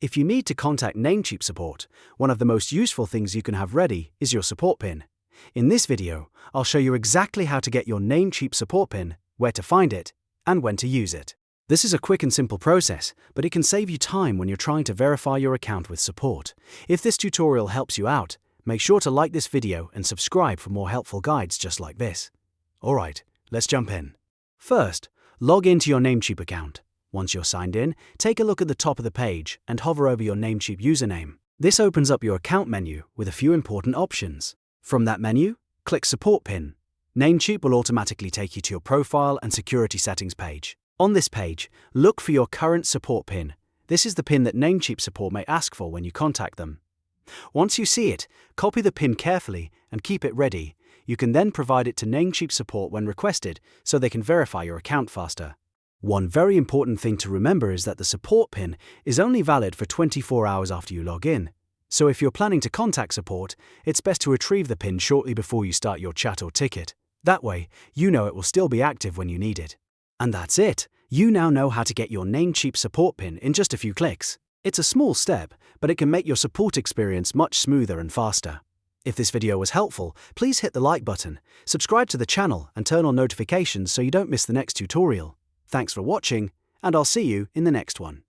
If you need to contact Namecheap Support, one of the most useful things you can have ready is your support PIN. In this video, I'll show you exactly how to get your Namecheap Support PIN, where to find it, and when to use it. This is a quick and simple process, but it can save you time when you're trying to verify your account with support. If this tutorial helps you out, make sure to like this video and subscribe for more helpful guides just like this. Alright, let's jump in. First, log into your Namecheap account. Once you're signed in, take a look at the top of the page and hover over your Namecheap username. This opens up your account menu with a few important options. From that menu, click Support PIN. Namecheap will automatically take you to your profile and security settings page. On this page, look for your current support PIN. This is the PIN that Namecheap Support may ask for when you contact them. Once you see it, copy the PIN carefully and keep it ready. You can then provide it to Namecheap Support when requested so they can verify your account faster. One very important thing to remember is that the support PIN is only valid for 24 hours after you log in. So if you're planning to contact support, it's best to retrieve the PIN shortly before you start your chat or ticket. That way, you know it will still be active when you need it. And that's it. You now know how to get your Namecheap Support PIN in just a few clicks. It's a small step, but it can make your support experience much smoother and faster. If this video was helpful, please hit the like button, subscribe to the channel and turn on notifications so you don't miss the next tutorial. Thanks for watching, and I'll see you in the next one.